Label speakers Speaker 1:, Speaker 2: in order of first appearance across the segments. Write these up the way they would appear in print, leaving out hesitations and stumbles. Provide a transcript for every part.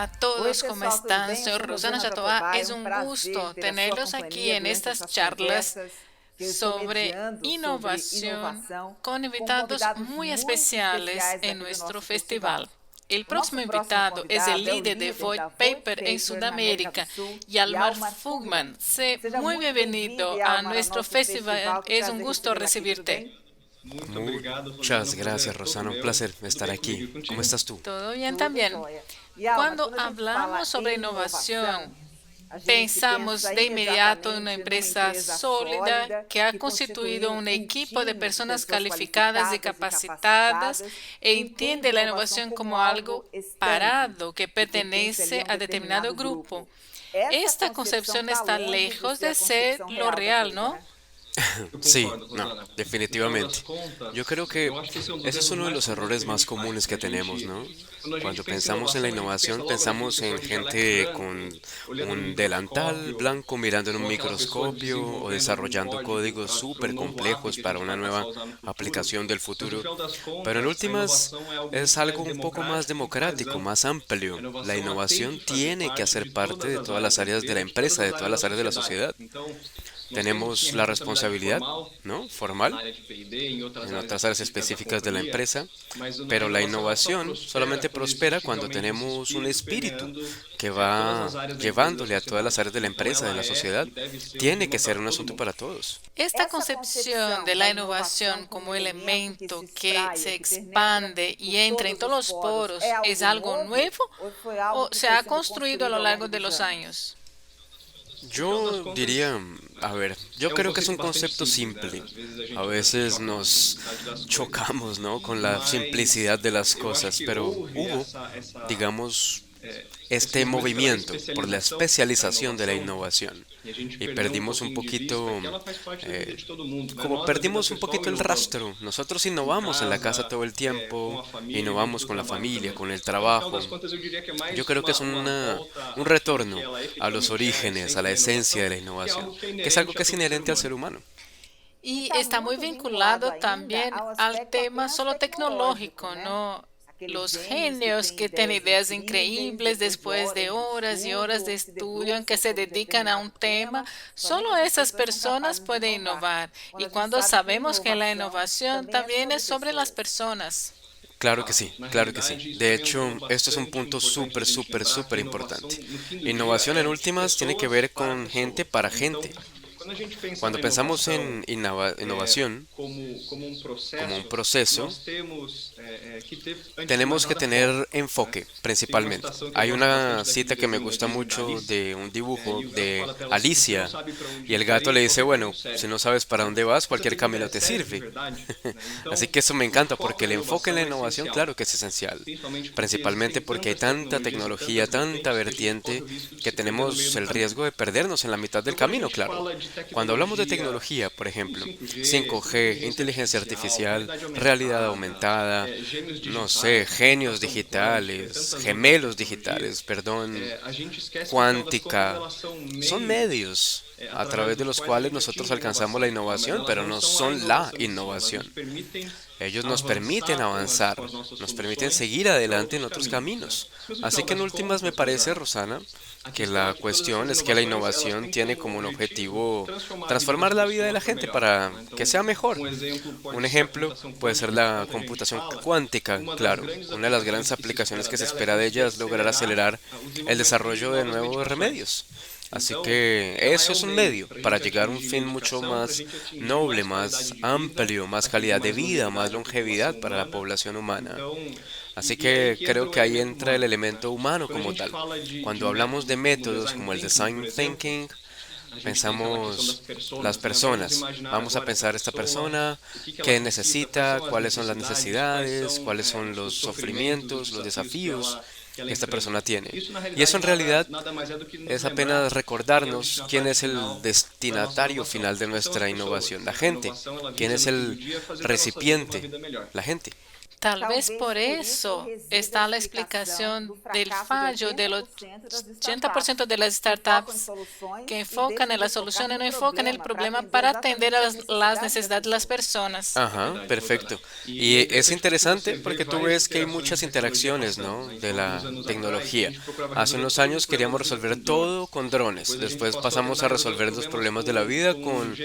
Speaker 1: Hola a todos, ¿cómo
Speaker 2: Pessoal, tudo
Speaker 1: están?
Speaker 2: bem? Eu
Speaker 1: Soy
Speaker 2: sou
Speaker 1: Rosana
Speaker 2: Rosana
Speaker 1: Jatobá.
Speaker 2: Jatobá, é
Speaker 1: Es
Speaker 2: um
Speaker 1: un
Speaker 2: prazer
Speaker 1: gusto
Speaker 2: ter a sua
Speaker 1: tenerlos aquí
Speaker 2: companhia
Speaker 1: en
Speaker 2: durante
Speaker 1: estas
Speaker 2: essas
Speaker 1: charlas
Speaker 2: conversas que eu estou
Speaker 1: sobre
Speaker 2: mediando sobre
Speaker 1: innovación
Speaker 2: inovação
Speaker 1: con
Speaker 2: com
Speaker 1: invitados
Speaker 2: convidados
Speaker 1: muy
Speaker 2: muito
Speaker 1: especiales
Speaker 2: especiais
Speaker 1: en
Speaker 2: aqui do
Speaker 1: nuestro
Speaker 2: nosso
Speaker 1: festival.
Speaker 2: festival.
Speaker 1: El
Speaker 2: O nosso
Speaker 1: próximo
Speaker 2: próximo
Speaker 1: invitado es el
Speaker 2: convidado é o
Speaker 1: líder de
Speaker 2: líder
Speaker 1: Void
Speaker 2: da Void
Speaker 1: Paper en
Speaker 2: Paper na América do
Speaker 1: Sudamérica,
Speaker 2: Sul,
Speaker 1: Yalmar
Speaker 2: Yalmar Fugman.
Speaker 1: Fugman. Sé
Speaker 2: Seja
Speaker 1: muy
Speaker 2: muito bem-vindo,
Speaker 1: bienvenido a
Speaker 2: Yalmar, ao
Speaker 1: nuestro
Speaker 2: nosso
Speaker 1: festival.
Speaker 2: festival. Que
Speaker 1: Es un
Speaker 2: prazer
Speaker 1: gusto
Speaker 2: recebê-lo aqui, tudo
Speaker 1: recibirte.
Speaker 2: bem?
Speaker 3: Muchas gracias, Rosana. Un placer estar aquí. ¿Cómo estás tú?
Speaker 1: Todo bien
Speaker 2: Tudo
Speaker 1: también.
Speaker 2: jóia. Yalmar,
Speaker 1: Cuando
Speaker 2: quando a gente fala
Speaker 1: hablamos sobre
Speaker 2: em inovação,
Speaker 1: innovación,
Speaker 2: a gente
Speaker 1: pensamos
Speaker 2: pensa
Speaker 1: de inmediato en una
Speaker 2: imediatamente numa
Speaker 1: empresa
Speaker 2: empresa
Speaker 1: sólida
Speaker 2: sólida
Speaker 1: que ha
Speaker 2: que
Speaker 1: constituido
Speaker 2: constituiu
Speaker 1: un
Speaker 2: um
Speaker 1: equipo de
Speaker 2: time de
Speaker 1: personas
Speaker 2: pessoas
Speaker 1: calificadas y
Speaker 2: qualificadas e
Speaker 1: capacitadas
Speaker 2: capacitadas
Speaker 1: e
Speaker 2: e entende
Speaker 1: entiende la
Speaker 2: inovação
Speaker 1: innovación
Speaker 2: como
Speaker 1: como
Speaker 2: algo
Speaker 1: algo
Speaker 2: estanque,
Speaker 1: parado que
Speaker 2: que pertence ali
Speaker 1: pertenece
Speaker 2: a um
Speaker 1: a determinado
Speaker 2: determinado
Speaker 1: grupo.
Speaker 2: grupo. Essa
Speaker 1: Esta
Speaker 2: concepção
Speaker 1: concepción
Speaker 2: está
Speaker 1: está
Speaker 2: longe de
Speaker 1: lejos
Speaker 2: ser
Speaker 1: de
Speaker 2: a
Speaker 1: ser
Speaker 2: concepção
Speaker 1: lo
Speaker 2: real da
Speaker 1: real,
Speaker 2: coisa,
Speaker 1: ¿no?
Speaker 2: né?
Speaker 3: Sí, no, definitivamente. Yo creo que ese es uno de los errores más comunes que tenemos, ¿no? Cuando pensamos en la innovación, pensamos en gente con un delantal blanco mirando en un microscopio o desarrollando códigos súper complejos para una nueva aplicación del futuro. Pero en últimas es algo un poco más democrático, más amplio. La innovación tiene que hacer parte de todas las áreas de la empresa, de todas las áreas de la sociedad. Tenemos la responsabilidad, ¿no? Formal en otras áreas específicas de la empresa, pero la innovación solamente prospera cuando tenemos un espíritu que va llevándole a todas las áreas de la empresa, de la sociedad. Tiene que ser un asunto para todos.
Speaker 1: Esta
Speaker 2: Essa
Speaker 1: concepción
Speaker 2: concepção
Speaker 1: de
Speaker 2: da
Speaker 1: la
Speaker 2: inovação
Speaker 1: innovación
Speaker 2: como
Speaker 1: como
Speaker 2: elemento que se
Speaker 1: elemento que
Speaker 2: espraia,
Speaker 1: se
Speaker 2: que penetra
Speaker 1: expande
Speaker 2: por
Speaker 1: y entra en
Speaker 2: todos
Speaker 1: todos
Speaker 2: os
Speaker 1: los
Speaker 2: poros,
Speaker 1: poros,
Speaker 2: é
Speaker 1: ¿es
Speaker 2: algo
Speaker 1: algo
Speaker 2: novo
Speaker 1: nuevo
Speaker 2: ou foi algo
Speaker 1: o
Speaker 2: que
Speaker 1: se
Speaker 2: foi
Speaker 1: ha
Speaker 2: sendo
Speaker 1: construido a lo
Speaker 2: construído ao
Speaker 1: largo
Speaker 2: longo
Speaker 1: de
Speaker 2: dos
Speaker 1: los
Speaker 2: anos?
Speaker 1: años?
Speaker 3: Yo diría, a ver, yo creo que es un concepto simple. A veces nos chocamos, ¿no? Con la simplicidad de las cosas, pero hubo, digamos, este movimiento por la especialización de la innovación y perdimos un poquito, eh, como perdimos un poquito el rastro. Nosotros innovamos en la casa todo el tiempo, innovamos con la familia, con el trabajo. Yo creo que es un retorno a los orígenes, a la esencia de la innovación, que es algo que es inherente al ser humano.
Speaker 2: E
Speaker 1: Y
Speaker 2: está
Speaker 1: está muy
Speaker 2: muito vinculado
Speaker 1: vinculado
Speaker 2: ainda
Speaker 1: también
Speaker 2: ao
Speaker 1: al
Speaker 2: aspecto
Speaker 1: tema
Speaker 2: apenas
Speaker 1: solo
Speaker 2: tecnológico,
Speaker 1: tecnológico,
Speaker 2: né?
Speaker 1: ¿no?
Speaker 2: Aqueles
Speaker 1: Los
Speaker 2: gênios que
Speaker 1: genios
Speaker 2: têm
Speaker 1: que tienen
Speaker 2: ideias
Speaker 1: ideas
Speaker 2: incríveis,
Speaker 1: increíbles
Speaker 2: depois de
Speaker 1: después de
Speaker 2: horas de
Speaker 1: horas y horas de
Speaker 2: estudo, se
Speaker 1: estudio en que
Speaker 2: debruçam
Speaker 1: se
Speaker 2: sobre
Speaker 1: dedican a un
Speaker 2: determinado
Speaker 1: tema,
Speaker 2: tema,
Speaker 1: solo
Speaker 2: somente essas
Speaker 1: esas
Speaker 2: pessoas são
Speaker 1: personas
Speaker 2: capazes de
Speaker 1: pueden
Speaker 2: inovar.
Speaker 1: innovar.
Speaker 2: Quando
Speaker 1: Y
Speaker 2: a gente
Speaker 1: cuando
Speaker 2: sabe que
Speaker 1: sabemos que la
Speaker 2: inovação
Speaker 1: innovación
Speaker 2: também é
Speaker 1: también es
Speaker 2: sobre
Speaker 1: sobre las
Speaker 2: pessoas.
Speaker 1: personas.
Speaker 3: Claro que sí, claro que sí. De hecho, esto es un punto súper, súper, súper importante. Innovación en últimas tiene que ver con gente para gente. Cuando pensamos en innovación como un proceso, tenemos que tener enfoque principalmente. Hay una cita que me gusta mucho de un dibujo de Alicia y el gato le dice, bueno, si no sabes para dónde vas, cualquier camino te sirve. Así que eso me encanta porque el enfoque en la innovación, claro que es esencial, principalmente porque hay tanta tecnología, tanta vertiente que tenemos el riesgo de perdernos en la mitad del camino, claro. Cuando hablamos de tecnología, por ejemplo, 5G, inteligencia artificial, realidad aumentada, no sé, genios digitales, gemelos digitales, perdón, cuántica, son medios a través de los cuales nosotros alcanzamos la innovación, pero no son la innovación. Ellos nos permiten avanzar, nos permiten seguir adelante en otros caminos. Así que en últimas me parece, Rosana, que la cuestión es que la innovación tiene como un objetivo transformar la vida de la gente para que sea mejor. Un ejemplo puede ser la computación cuántica, claro. Una de las grandes aplicaciones que se espera de ella es lograr acelerar el desarrollo de nuevos remedios. Así que eso es un medio para llegar a un fin mucho más noble, más amplio, más calidad de vida, más longevidad para la población humana. Así que creo que ahí entra el elemento humano como tal. Cuando hablamos de métodos como el design thinking, pensamos las personas. Vamos a pensar esta persona, qué necesita, cuáles son las necesidades, cuáles son los sufrimientos, los desafíos que esta persona tiene. Y eso en realidad es apenas recordarnos quién es el destinatario final de nuestra innovación, la gente, quién es el recipiente, la gente.
Speaker 1: Tal vez por
Speaker 2: isso
Speaker 1: eso
Speaker 2: resida
Speaker 1: está
Speaker 2: a
Speaker 1: la
Speaker 2: explicação
Speaker 1: explicación
Speaker 2: do
Speaker 1: del
Speaker 2: fracasso
Speaker 1: fallo
Speaker 2: de
Speaker 1: del
Speaker 2: 80% das
Speaker 1: 80% de las
Speaker 2: que focam em
Speaker 1: startups
Speaker 2: soluções
Speaker 1: que
Speaker 2: e
Speaker 1: enfocan
Speaker 2: deixam
Speaker 1: en
Speaker 2: de
Speaker 1: la
Speaker 2: focar
Speaker 1: solución y
Speaker 2: no
Speaker 1: no enfocan en el problema
Speaker 2: problema
Speaker 1: para
Speaker 2: para
Speaker 1: atender
Speaker 2: atender
Speaker 1: a
Speaker 2: exatamente
Speaker 1: las
Speaker 2: as
Speaker 1: necesidades de las
Speaker 2: pessoas.
Speaker 1: personas.
Speaker 3: Ajá, perfecto. Y es interesante porque tú ves que hay muchas interacciones, ¿no? De la tecnología. Hace unos años queríamos resolver todo con drones, después pasamos a resolver los problemas de la vida con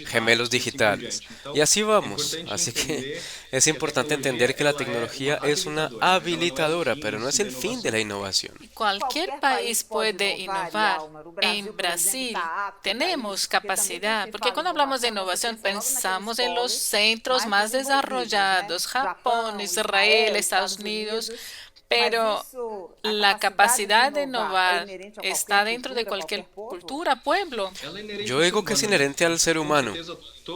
Speaker 3: gemelos digitales. Y así vamos. Así que es importante entender que la tecnología es una habilitadora, pero no es el fin de la innovación.
Speaker 1: Cualquier
Speaker 2: Qualquer
Speaker 1: país
Speaker 2: pode
Speaker 1: puede
Speaker 2: inovar,
Speaker 1: innovar.
Speaker 2: Álvaro. O Brasil,
Speaker 1: En
Speaker 2: por exemplo,
Speaker 1: Brasil
Speaker 2: está apto para
Speaker 1: tenemos
Speaker 2: isso, porque também quando
Speaker 1: capacidad,
Speaker 2: se
Speaker 1: porque
Speaker 2: fala em
Speaker 1: cuando hablamos de
Speaker 2: inovação, você
Speaker 1: innovación
Speaker 2: pensa logo naqueles
Speaker 1: pensamos en los
Speaker 2: polos
Speaker 1: centros
Speaker 2: mais
Speaker 1: más
Speaker 2: desenvolvidos, né?
Speaker 1: desarrollados, Japón,
Speaker 2: Japão,
Speaker 1: Israel,
Speaker 2: Israel,
Speaker 1: Estados
Speaker 2: Estados
Speaker 1: Unidos,
Speaker 2: Unidos, mas
Speaker 1: pero
Speaker 2: isso, a
Speaker 1: la
Speaker 2: capacidade de
Speaker 1: capacidad de
Speaker 2: inovar é
Speaker 1: innovar
Speaker 2: inerente a
Speaker 1: está
Speaker 2: qualquer
Speaker 1: dentro de
Speaker 2: cultura,
Speaker 1: cualquier
Speaker 2: qualquer povo?
Speaker 1: cultura, pueblo.
Speaker 3: Yo digo que es inherente al ser humano.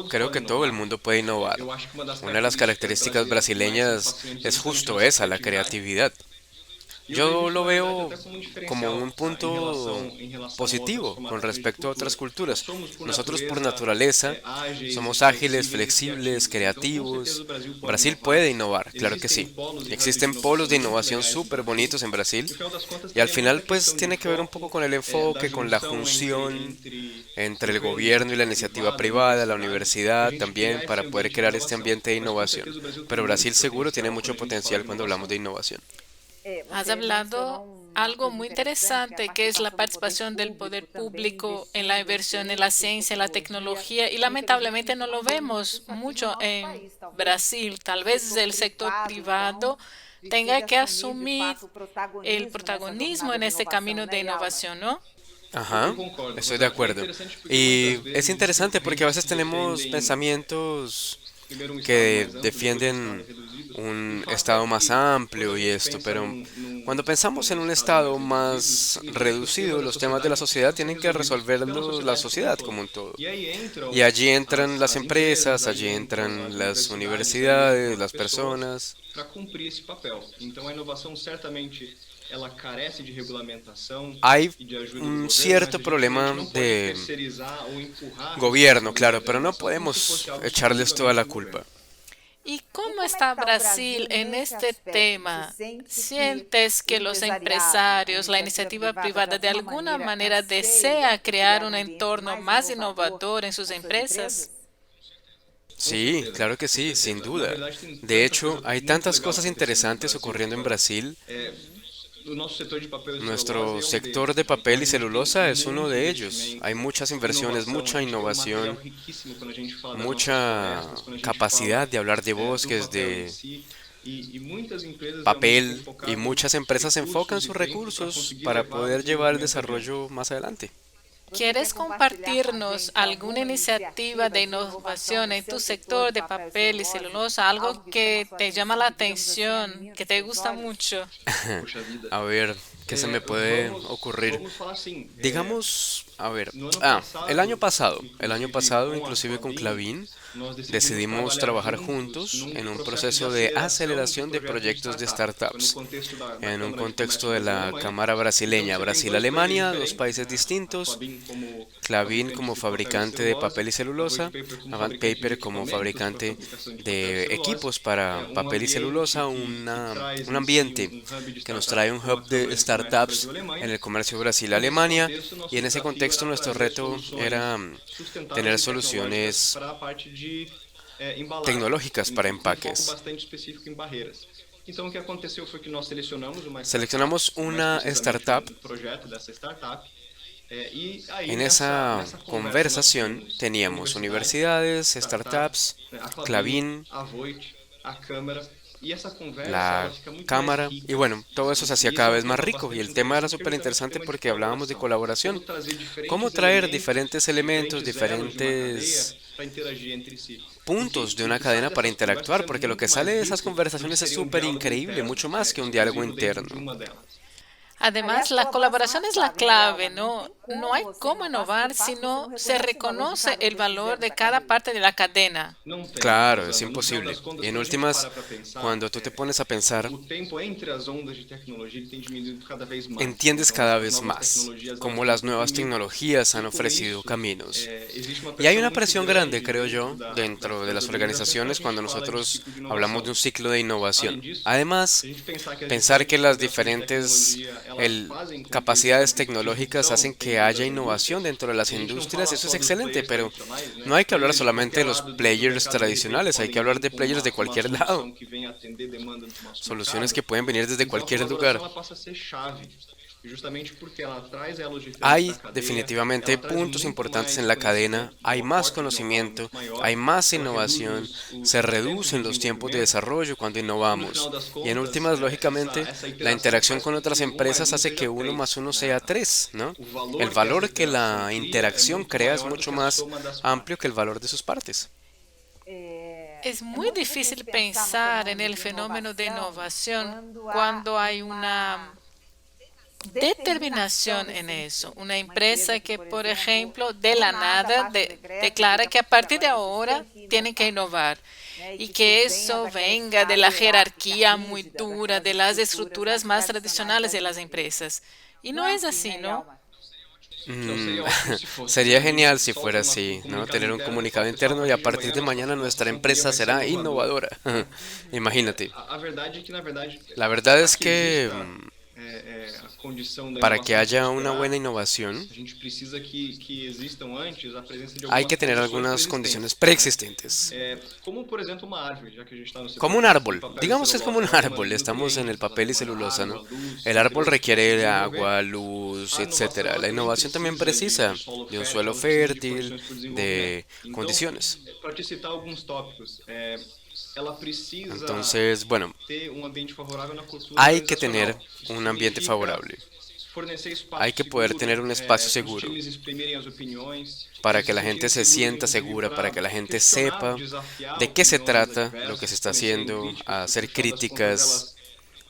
Speaker 3: Creo que todo el mundo puede innovar. Una de las características brasileñas es justo esa, la creatividad. Yo lo veo como un punto positivo con respecto a otras culturas. Nosotros por naturaleza somos ágiles, flexibles, creativos. Brasil puede innovar, claro que sí. Existen polos de innovación súper bonitos en Brasil y al final pues tiene que ver un poco con el enfoque, con la junción entre el gobierno y la iniciativa privada, la universidad también para poder crear este ambiente de innovación. Pero Brasil seguro tiene mucho potencial cuando hablamos de innovación.
Speaker 1: Has
Speaker 2: Você
Speaker 1: hablado
Speaker 2: mencionou
Speaker 1: algo
Speaker 2: coisa
Speaker 1: muy
Speaker 2: interessante,
Speaker 1: interesante, que es la
Speaker 2: participação
Speaker 1: participación
Speaker 2: do
Speaker 1: del poder
Speaker 2: também
Speaker 1: público en la
Speaker 2: investindo
Speaker 1: inversión en la
Speaker 2: ciência,
Speaker 1: ciencia, en la tecnología, y lamentablemente no lo vemos
Speaker 2: isso aqui no
Speaker 1: mucho
Speaker 2: nosso
Speaker 1: en
Speaker 2: país. Talvez
Speaker 1: Brasil. Tal
Speaker 2: o
Speaker 1: vez el sector
Speaker 2: privado,
Speaker 1: privado
Speaker 2: então,
Speaker 1: tenga
Speaker 2: decida
Speaker 1: que
Speaker 2: assumir de
Speaker 1: asumir
Speaker 2: fato
Speaker 1: el
Speaker 2: o
Speaker 1: protagonismo
Speaker 2: protagonismo
Speaker 1: en este
Speaker 2: nessa jornada
Speaker 1: camino
Speaker 2: de
Speaker 1: de
Speaker 2: inovação, né, Álvaro?
Speaker 1: innovación, ¿no?
Speaker 3: Ajá, estoy de acuerdo. Y es interesante porque a veces tenemos pensamientos que defienden un estado más amplio y esto, pero cuando pensamos en un estado más reducido, los temas de la sociedad tienen que resolverlo la sociedad como un todo. Y allí entran las empresas, allí entran las universidades, las personas.
Speaker 4: para cumprir esse papel. Então a inovação certamente ela carece de regulamentação
Speaker 3: Hay
Speaker 4: e de ajuda do
Speaker 3: un
Speaker 4: governo,
Speaker 3: cierto
Speaker 4: mas a
Speaker 3: problema
Speaker 4: gente não pode
Speaker 3: de
Speaker 4: terceirizar ou empurrar
Speaker 3: gobierno,
Speaker 4: essa
Speaker 3: claro, pero no
Speaker 4: regulamentação como se
Speaker 3: podemos
Speaker 4: fosse algo
Speaker 3: echarles toda la
Speaker 4: exclusivamente do
Speaker 3: culpa.
Speaker 4: governo.
Speaker 1: ¿Y
Speaker 2: cómo
Speaker 1: cómo
Speaker 2: está
Speaker 1: está
Speaker 2: o
Speaker 1: Brasil
Speaker 2: Brasil
Speaker 1: en
Speaker 2: nesse
Speaker 1: este
Speaker 2: aspecto?
Speaker 1: tema?
Speaker 2: ¿Se siente que
Speaker 1: ¿Sientes que
Speaker 2: o
Speaker 1: los
Speaker 2: empresariado,
Speaker 1: empresarios,
Speaker 2: a
Speaker 1: la
Speaker 2: iniciativa
Speaker 1: iniciativa privada de
Speaker 2: de
Speaker 1: alguna
Speaker 2: alguma
Speaker 1: manera
Speaker 2: maneira
Speaker 1: desea
Speaker 2: anseia
Speaker 1: crear un
Speaker 2: ambiente
Speaker 1: entorno
Speaker 2: mais
Speaker 1: más
Speaker 2: inovador
Speaker 1: innovador en sus
Speaker 2: com suas
Speaker 1: empresas?
Speaker 3: Sí, claro que sí, sin duda. De hecho, hay tantas cosas interesantes ocurriendo en Brasil.
Speaker 4: O nosso setor de papel e
Speaker 3: Nuestro
Speaker 4: celulose é um
Speaker 3: sector
Speaker 4: deles.
Speaker 3: de papel y
Speaker 4: Então, a gente
Speaker 3: celulosa
Speaker 4: tem
Speaker 3: es uno
Speaker 4: muito
Speaker 3: de ellos.
Speaker 4: investimento,
Speaker 3: Hay muchas inversiones,
Speaker 4: inovação,
Speaker 3: mucha
Speaker 4: a gente tem um material
Speaker 3: innovación,
Speaker 4: riquíssimo quando a gente fala das nossas
Speaker 3: mucha
Speaker 4: florestas, quando a gente
Speaker 3: capacidad
Speaker 4: fala
Speaker 3: de hablar de
Speaker 4: do
Speaker 3: bosques,
Speaker 4: papel em
Speaker 3: de
Speaker 4: si. E muitas empresas realmente têm
Speaker 3: papel,
Speaker 4: focado
Speaker 3: y muchas empresas
Speaker 4: recursos
Speaker 3: enfocan
Speaker 4: e
Speaker 3: sus
Speaker 4: tempo para
Speaker 3: recursos
Speaker 4: conseguir
Speaker 3: para
Speaker 4: levar o
Speaker 3: poder llevar el
Speaker 4: desenvolvimento adiante.
Speaker 3: desarrollo más adelante.
Speaker 1: ¿Quieres compartirnos alguna iniciativa de innovación en tu sector de papel y celulosa? Algo que te llama la atención, que te gusta mucho.
Speaker 4: Poxa vida.
Speaker 3: A ver, ¿qué se me puede
Speaker 4: Vamos
Speaker 3: ocurrir?
Speaker 4: falar assim,
Speaker 3: Digamos, a ver,
Speaker 4: no ano
Speaker 3: el año pasado,
Speaker 4: inclusive
Speaker 3: inclusive
Speaker 4: com
Speaker 3: con
Speaker 4: a
Speaker 3: Clavín,
Speaker 4: nós
Speaker 3: decidimos trabajar juntos en un proceso de aceleración de proyectos de startups, en un contexto de la Cámara Brasileña, Brasil-Alemania, dos países distintos, Clavín como fabricante de papel y celulosa, Avant Paper como fabricante de equipos para papel y celulosa, un ambiente que nos trae un hub de startups en el comercio Brasil-Alemania, y en ese contexto nuestro reto era tener soluciones tecnológicas para empaques.
Speaker 4: Então o que aconteceu foi que nós
Speaker 3: Seleccionamos una startup. En esa conversación teníamos universidades, startups, Clavín, la cámara, y bueno, todo eso se hacía cada vez más rico y el tema era súper interesante porque hablábamos de colaboración. ¿Cómo traer diferentes elementos, diferentes puntos de una cadena para interactuar? Porque lo que sale de esas conversaciones es súper increíble, mucho más que un diálogo interno.
Speaker 1: Además, la colaboración es la clave, ¿no? No hay cómo innovar si no se reconoce el valor de cada parte de la cadena.
Speaker 4: Não tem,
Speaker 3: Claro, es
Speaker 4: Rosana. No final
Speaker 3: imposible.
Speaker 4: das contas,
Speaker 3: Y en
Speaker 4: quando a gente
Speaker 3: últimas,
Speaker 4: para para pensar,
Speaker 3: cuando tú te pones a pensar,
Speaker 4: o tempo entre as ondas de tecnologia ele tem diminuído cada vez mais.
Speaker 3: entiendes
Speaker 4: Então,
Speaker 3: cada
Speaker 4: as
Speaker 3: vez
Speaker 4: novas
Speaker 3: más
Speaker 4: tecnologias elas
Speaker 3: cómo
Speaker 4: têm
Speaker 3: las nuevas
Speaker 4: comprimido.
Speaker 3: tecnologías han
Speaker 4: E com
Speaker 3: ofrecido
Speaker 4: isso,
Speaker 3: caminos.
Speaker 4: existe uma
Speaker 3: Y hay
Speaker 4: pressão
Speaker 3: una
Speaker 4: muito
Speaker 3: presión
Speaker 4: grande
Speaker 3: grande, creo
Speaker 4: dentro
Speaker 3: yo,
Speaker 4: das
Speaker 3: dentro de las
Speaker 4: organizações quando
Speaker 3: organizaciones
Speaker 4: a
Speaker 3: cuando
Speaker 4: gente fala de
Speaker 3: nosotros
Speaker 4: ciclo de
Speaker 3: hablamos de un
Speaker 4: inovação.
Speaker 3: ciclo de
Speaker 4: Além
Speaker 3: innovación.
Speaker 4: disso,
Speaker 3: Además,
Speaker 4: se a gente
Speaker 3: pensar que las
Speaker 4: diferentes
Speaker 3: diferentes
Speaker 4: tecnologia, elas fazem com que
Speaker 3: capacidades
Speaker 4: esse tipo de
Speaker 3: tecnológicas hacen
Speaker 4: fusão
Speaker 3: que
Speaker 4: dentro
Speaker 3: haya
Speaker 4: das
Speaker 3: innovación
Speaker 4: indústrias,
Speaker 3: dentro de las
Speaker 4: e a gente não
Speaker 3: industrias,
Speaker 4: fala
Speaker 3: eso es
Speaker 4: só dos
Speaker 3: excelente,
Speaker 4: players
Speaker 3: pero
Speaker 4: tradicionais, né?
Speaker 3: no hay que hablar
Speaker 4: Players de
Speaker 3: solamente de
Speaker 4: qualquer
Speaker 3: los
Speaker 4: lado do
Speaker 3: players
Speaker 4: mercado de repente
Speaker 3: tradicionales, hay que
Speaker 4: podem
Speaker 3: hablar
Speaker 4: vir
Speaker 3: de
Speaker 4: com
Speaker 3: players de
Speaker 4: uma
Speaker 3: cualquier lado,
Speaker 4: solução que venha atender demanda do nosso
Speaker 3: soluciones
Speaker 4: mercado.
Speaker 3: que pueden venir desde
Speaker 4: Então a
Speaker 3: cualquier
Speaker 4: colaboração
Speaker 3: lugar.
Speaker 4: ela passa a ser chave. E justamente porque ela traz elos diferentes
Speaker 3: Hay
Speaker 4: da cadeia,
Speaker 3: definitivamente
Speaker 4: ela traz
Speaker 3: puntos
Speaker 4: muito
Speaker 3: importantes
Speaker 4: mais
Speaker 3: en la cadena,
Speaker 4: conhecimento,
Speaker 3: hay
Speaker 4: um
Speaker 3: más
Speaker 4: aporte de know-how
Speaker 3: conocimiento,
Speaker 4: muito maior,
Speaker 3: hay más
Speaker 4: ela reduz
Speaker 3: innovación,
Speaker 4: os
Speaker 3: se
Speaker 4: tempos de
Speaker 3: reducen los tiempos de
Speaker 4: desenvolvimento.
Speaker 3: desarrollo cuando
Speaker 4: E no
Speaker 3: innovamos.
Speaker 4: final das
Speaker 3: Y en
Speaker 4: contas,
Speaker 3: últimas, lógicamente,
Speaker 4: essa
Speaker 3: la
Speaker 4: interação
Speaker 3: interacción
Speaker 4: faz
Speaker 3: con
Speaker 4: com
Speaker 3: otras
Speaker 4: que 1 mais
Speaker 3: empresas
Speaker 4: 1
Speaker 3: hace que
Speaker 4: seja
Speaker 3: 1 más
Speaker 4: 3,
Speaker 3: 1
Speaker 4: né?
Speaker 3: sea 3, ¿no?
Speaker 4: O
Speaker 3: El
Speaker 4: valor que essa
Speaker 3: valor que
Speaker 4: interação
Speaker 3: la
Speaker 4: cria é
Speaker 3: interacción
Speaker 4: muito
Speaker 3: crea es
Speaker 4: maior do
Speaker 3: mucho
Speaker 4: que a
Speaker 3: más
Speaker 4: soma das
Speaker 3: amplio
Speaker 4: partes.
Speaker 3: que el valor de sus partes.
Speaker 1: Es muy difícil pensar en el fenómeno de innovación cuando hay una determinación en eso. Una empresa que, por ejemplo, de la nada declara que a partir de ahora tienen que innovar y que eso venga de la jerarquía muy dura, de las estructuras más tradicionales de las empresas. Y no es así, ¿no?
Speaker 4: Não, seria ótimo se fosse,
Speaker 3: Sería
Speaker 4: né? A gente
Speaker 3: genial si
Speaker 4: solta
Speaker 3: fuera
Speaker 4: uma-
Speaker 3: así, ¿no?
Speaker 4: comunicado
Speaker 3: Tener un
Speaker 4: interno,
Speaker 3: comunicado
Speaker 4: fala, pessoal,
Speaker 3: interno y a partir de mañana
Speaker 4: nossa
Speaker 3: nuestra
Speaker 4: solução
Speaker 3: empresa
Speaker 4: vai ser
Speaker 3: será
Speaker 4: inovadora.
Speaker 3: innovadora. Imagínate.
Speaker 4: A verdade é que, na verdade,
Speaker 3: La verdad
Speaker 4: para
Speaker 3: es
Speaker 4: que
Speaker 3: que
Speaker 4: exista a condição da
Speaker 3: para que
Speaker 4: inovação
Speaker 3: haya una
Speaker 4: prosperar,
Speaker 3: buena innovación,
Speaker 4: a gente precisa que existam antes a presença de
Speaker 3: hay
Speaker 4: algumas
Speaker 3: que tener
Speaker 4: condições
Speaker 3: algunas
Speaker 4: preexistentes,
Speaker 3: condiciones
Speaker 4: né?
Speaker 3: preexistentes.
Speaker 4: Como, por exemplo, uma árvore, já que a gente está no setor
Speaker 3: Como un
Speaker 4: de
Speaker 3: árbol,
Speaker 4: papel e
Speaker 3: digamos que es como un
Speaker 4: celulose, ela
Speaker 3: árbol,
Speaker 4: demanda
Speaker 3: estamos en el
Speaker 4: nutrientes, ela
Speaker 3: papel y
Speaker 4: demanda
Speaker 3: celulosa, ¿no?
Speaker 4: água, luz,
Speaker 3: El árbol
Speaker 4: nutrientes para se
Speaker 3: requiere
Speaker 4: desenvolver.
Speaker 3: agua, luz,
Speaker 4: A inovação
Speaker 3: etcétera.
Speaker 4: ela
Speaker 3: La
Speaker 4: também
Speaker 3: innovación también
Speaker 4: precisa
Speaker 3: precisa
Speaker 4: de
Speaker 3: de un
Speaker 4: solo
Speaker 3: suelo
Speaker 4: fértil, ela precisa de
Speaker 3: fértil,
Speaker 4: condições para o
Speaker 3: de
Speaker 4: desenvolvimento. Então,
Speaker 3: condiciones.
Speaker 4: para te citar alguns tópicos, ela precisa
Speaker 3: Entonces, bueno,
Speaker 4: ter ambiente favorável na cultura
Speaker 3: hay que tener
Speaker 4: organizacional. Isso
Speaker 3: un ambiente
Speaker 4: significa
Speaker 3: favorable
Speaker 4: fornecer espaço
Speaker 3: hay que poder
Speaker 4: seguro,
Speaker 3: tener un espacio
Speaker 4: os
Speaker 3: seguro
Speaker 4: times exprimirem as opiniões,
Speaker 3: para
Speaker 4: se
Speaker 3: que la gente
Speaker 4: sentirem
Speaker 3: se
Speaker 4: seguros,
Speaker 3: sienta
Speaker 4: inclusive,
Speaker 3: segura, para que la gente
Speaker 4: questionar,
Speaker 3: sepa
Speaker 4: desafiar
Speaker 3: de qué se
Speaker 4: opiniões
Speaker 3: trata
Speaker 4: adversas,
Speaker 3: lo que se está
Speaker 4: fornecerem
Speaker 3: haciendo,
Speaker 4: críticas,
Speaker 3: a hacer
Speaker 4: porque, afinal das contas,
Speaker 3: críticas,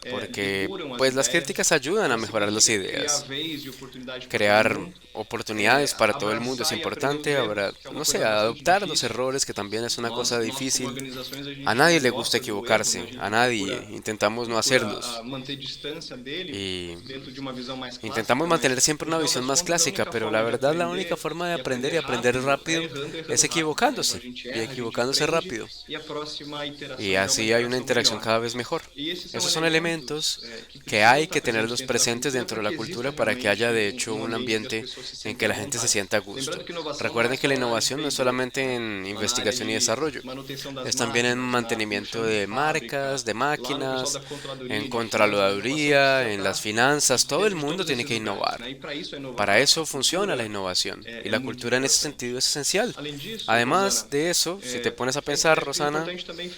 Speaker 4: elas,
Speaker 3: porque
Speaker 4: depuram as
Speaker 3: pues las
Speaker 4: ideias.
Speaker 3: críticas ayudan a
Speaker 4: Isso
Speaker 3: mejorar las
Speaker 4: significa
Speaker 3: ideas.
Speaker 4: criar vez e oportunidade para
Speaker 3: Crear
Speaker 4: todo mundo.
Speaker 3: oportunidades para todo el mundo es
Speaker 4: Abraçar e
Speaker 3: importante,
Speaker 4: aprender os
Speaker 3: ahora,
Speaker 4: erros, que é uma
Speaker 3: no sé,
Speaker 4: coisa bastante
Speaker 3: adoptar los
Speaker 4: difícil.
Speaker 3: errores, que también es una cosa
Speaker 4: Como
Speaker 3: difícil.
Speaker 4: organizações, a gente
Speaker 3: A nadie
Speaker 4: não
Speaker 3: le
Speaker 4: gosta
Speaker 3: gusta
Speaker 4: do erro, né?
Speaker 3: equivocarse,
Speaker 4: A gente
Speaker 3: a nadie,
Speaker 4: procura
Speaker 3: intentamos no hacerlos.
Speaker 4: manter distância dele
Speaker 3: Y
Speaker 4: dentro de uma visão mais clássica,
Speaker 3: intentamos
Speaker 4: mas,
Speaker 3: mantener siempre
Speaker 4: no
Speaker 3: una
Speaker 4: final
Speaker 3: visión
Speaker 4: das
Speaker 3: más
Speaker 4: contas, a
Speaker 3: clásica,
Speaker 4: única
Speaker 3: pero
Speaker 4: forma
Speaker 3: la
Speaker 4: de
Speaker 3: verdad la
Speaker 4: aprender
Speaker 3: única forma de
Speaker 4: e
Speaker 3: aprender y aprender rápido
Speaker 4: errando
Speaker 3: es
Speaker 4: rápido.
Speaker 3: equivocándose
Speaker 4: A gente
Speaker 3: y
Speaker 4: erra, a gente
Speaker 3: equivocándose
Speaker 4: aprende,
Speaker 3: rápido.
Speaker 4: e a próxima iteração
Speaker 3: Y
Speaker 4: já é
Speaker 3: así
Speaker 4: uma
Speaker 3: hay una
Speaker 4: iteração
Speaker 3: interacción
Speaker 4: melhor.
Speaker 3: cada vez mejor.
Speaker 4: E esses
Speaker 3: Esos son elementos que
Speaker 4: precisam
Speaker 3: hay
Speaker 4: estar
Speaker 3: que tenerlos
Speaker 4: dentro da
Speaker 3: presentes
Speaker 4: cultura
Speaker 3: dentro de
Speaker 4: para
Speaker 3: la
Speaker 4: que
Speaker 3: cultura
Speaker 4: exista
Speaker 3: para que haya de
Speaker 4: realmente
Speaker 3: hecho un
Speaker 4: ambiente
Speaker 3: ambiente
Speaker 4: que as pessoas se
Speaker 3: en
Speaker 4: sintam
Speaker 3: que la
Speaker 4: à
Speaker 3: gente se
Speaker 4: vontade.
Speaker 3: sienta a gusto.
Speaker 4: Lembrando que inovação
Speaker 3: Recuerden
Speaker 4: não é
Speaker 3: que la
Speaker 4: só na área de
Speaker 3: innovación no es
Speaker 4: P&D,
Speaker 3: solamente
Speaker 4: né?
Speaker 3: en
Speaker 4: Mas na área
Speaker 3: investigación y
Speaker 4: de
Speaker 3: desarrollo,
Speaker 4: manutenção das
Speaker 3: es también en
Speaker 4: máquinas, na
Speaker 3: mantenimiento
Speaker 4: puxão
Speaker 3: de
Speaker 4: fábrica,
Speaker 3: marcas, de
Speaker 4: lá no pessoal
Speaker 3: máquinas,
Speaker 4: da controladoria,
Speaker 3: en
Speaker 4: de finanças, a inovação
Speaker 3: contraloría,
Speaker 4: precisa
Speaker 3: en las
Speaker 4: estar
Speaker 3: finanzas, todo el
Speaker 4: dentro de
Speaker 3: mundo
Speaker 4: todos
Speaker 3: tiene
Speaker 4: esses
Speaker 3: que
Speaker 4: lugares,
Speaker 3: innovar.
Speaker 4: né? E para isso a
Speaker 3: Para eso
Speaker 4: a
Speaker 3: funciona la
Speaker 4: cultura
Speaker 3: innovación y
Speaker 4: é
Speaker 3: la
Speaker 4: muito
Speaker 3: cultura en ese
Speaker 4: importante.
Speaker 3: sentido es esencial.
Speaker 4: Além disso,
Speaker 3: Además
Speaker 4: Rosana,
Speaker 3: de eso, si te pones a
Speaker 4: é
Speaker 3: pensar, Rosana,
Speaker 4: importante também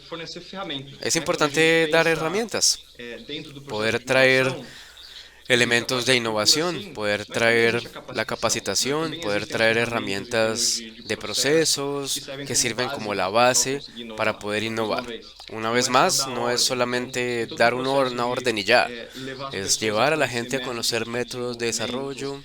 Speaker 4: fornecer ferramentas,
Speaker 3: es
Speaker 4: né? Quando a gente
Speaker 3: importante dar
Speaker 4: pensa
Speaker 3: herramientas,
Speaker 4: dentro do processo
Speaker 3: poder
Speaker 4: de
Speaker 3: traer
Speaker 4: inovação,
Speaker 3: elementos de
Speaker 4: cultura
Speaker 3: innovación,
Speaker 4: sim,
Speaker 3: poder
Speaker 4: mas também
Speaker 3: traer
Speaker 4: existe a
Speaker 3: la
Speaker 4: capacitação, né?
Speaker 3: capacitación,
Speaker 4: Também
Speaker 3: poder
Speaker 4: existem as
Speaker 3: traer
Speaker 4: ferramentas
Speaker 3: herramientas
Speaker 4: de
Speaker 3: de
Speaker 4: procesos que
Speaker 3: procesos
Speaker 4: servem
Speaker 3: que
Speaker 4: como
Speaker 3: sirven
Speaker 4: base
Speaker 3: como la
Speaker 4: para
Speaker 3: base
Speaker 4: conseguir inovar.
Speaker 3: para poder
Speaker 4: Mais uma
Speaker 3: innovar.
Speaker 4: vez,
Speaker 3: Una
Speaker 4: não
Speaker 3: vez
Speaker 4: é só
Speaker 3: más,
Speaker 4: dar
Speaker 3: no es
Speaker 4: ordem.
Speaker 3: solamente
Speaker 4: Então, todo
Speaker 3: dar
Speaker 4: o
Speaker 3: una
Speaker 4: processo
Speaker 3: orden y
Speaker 4: de
Speaker 3: ya,
Speaker 4: levar as
Speaker 3: es
Speaker 4: pessoas
Speaker 3: llevar a la
Speaker 4: conhecer
Speaker 3: gente a conocer métodos de desarrollo,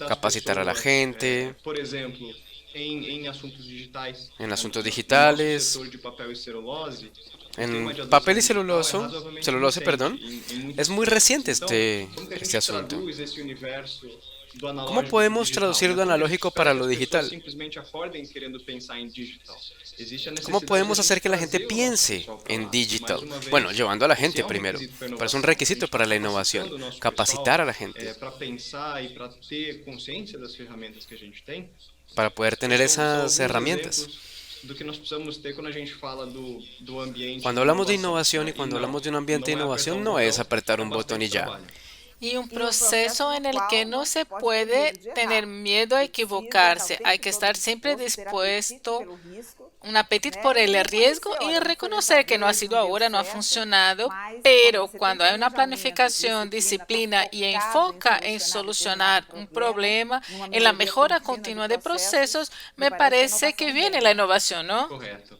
Speaker 3: capacitar a la gente
Speaker 4: por exemplo, em assuntos digitais,
Speaker 3: en asuntos
Speaker 4: no
Speaker 3: digitales,
Speaker 4: nosso setor de papel e celulose, o tema
Speaker 3: en
Speaker 4: de adoção
Speaker 3: papel y
Speaker 4: digital é
Speaker 3: celuloso,
Speaker 4: razoavelmente
Speaker 3: celulose,
Speaker 4: recente
Speaker 3: perdón.
Speaker 4: em muitos
Speaker 3: Es muy reciente
Speaker 4: Então, como que a gente
Speaker 3: este asunto.
Speaker 4: traduz esse universo do analógico
Speaker 3: ¿Cómo podemos
Speaker 4: pro digital,
Speaker 3: traducir
Speaker 4: né?
Speaker 3: lo
Speaker 4: Como a gente
Speaker 3: analógico
Speaker 4: espera
Speaker 3: para
Speaker 4: que
Speaker 3: lo
Speaker 4: as pessoas
Speaker 3: digital?
Speaker 4: simplesmente acordem querendo pensar em digital. Existe a
Speaker 3: ¿Cómo
Speaker 4: necessidade
Speaker 3: podemos
Speaker 4: de a
Speaker 3: hacer
Speaker 4: gente
Speaker 3: que la gente
Speaker 4: trazer o nosso
Speaker 3: piense
Speaker 4: pessoal para
Speaker 3: en
Speaker 4: lá.
Speaker 3: digital?
Speaker 4: Mais uma vez,
Speaker 3: Bueno, llevando a la
Speaker 4: se
Speaker 3: gente
Speaker 4: é um
Speaker 3: primero,
Speaker 4: requisito para a
Speaker 3: pero es un
Speaker 4: inovação,
Speaker 3: requisito
Speaker 4: a gente
Speaker 3: para la
Speaker 4: está
Speaker 3: innovación,
Speaker 4: capacitando o nosso
Speaker 3: capacitar a la
Speaker 4: pessoal,
Speaker 3: gente
Speaker 4: para pensar e para ter consciência das ferramentas que a gente tem.
Speaker 3: para poder tener
Speaker 4: São
Speaker 3: esas
Speaker 4: alguns
Speaker 3: herramientas.
Speaker 4: exemplos do que nós precisamos ter quando a gente fala do ambiente
Speaker 3: Cuando hablamos de
Speaker 4: inovação,
Speaker 3: innovación y
Speaker 4: né?
Speaker 3: cuando
Speaker 4: não,
Speaker 3: hablamos de un ambiente de
Speaker 4: não é
Speaker 3: innovación,
Speaker 4: apertar
Speaker 3: no es
Speaker 4: botão,
Speaker 3: apretar
Speaker 4: é
Speaker 3: un botón y
Speaker 4: bastante
Speaker 3: ya.
Speaker 4: trabalho.
Speaker 1: Y un proceso en el que no se puede tener miedo a equivocarse. Hay que estar siempre dispuesto, un apetito por el riesgo y reconocer que no ha sido ahora, no ha funcionado, pero cuando hay una planificación, disciplina y enfoca en solucionar un problema, en la mejora continua de procesos, me parece que viene la innovación, ¿no?
Speaker 4: Correto.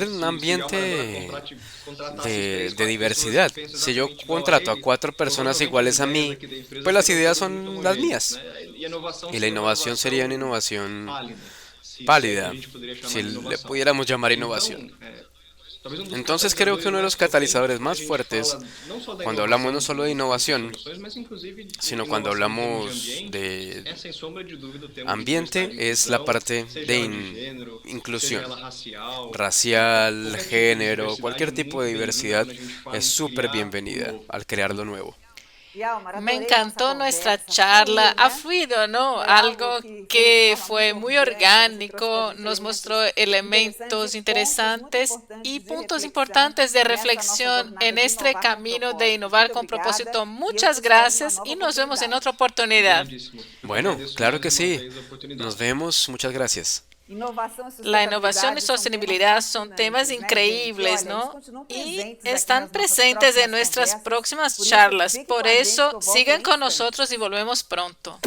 Speaker 3: tener un ambiente de diversidad. Si yo contrato a cuatro personas iguales a mí, pues las ideas son las mías. Y la innovación sería una innovación pálida, si le pudiéramos llamar innovación. Entonces creo que uno de los catalizadores más fuertes cuando hablamos no solo de innovación, sino cuando hablamos de ambiente es la parte de inclusión. Racial, género, cualquier tipo de diversidad es súper bienvenida al crear lo nuevo.
Speaker 1: Me encantó nuestra charla. Ha fluido, ¿no? Algo que fue muy orgánico, nos mostró elementos interesantes y puntos importantes de reflexión en este camino de innovar con propósito. Muchas gracias y nos vemos en otra oportunidad.
Speaker 3: Bueno, claro que sí. Nos vemos. Muchas gracias.
Speaker 1: La innovación y sostenibilidad son temas increíbles, ¿no? Y están presentes en nuestras próximas charlas. Por eso, sigan con nosotros y volvemos pronto.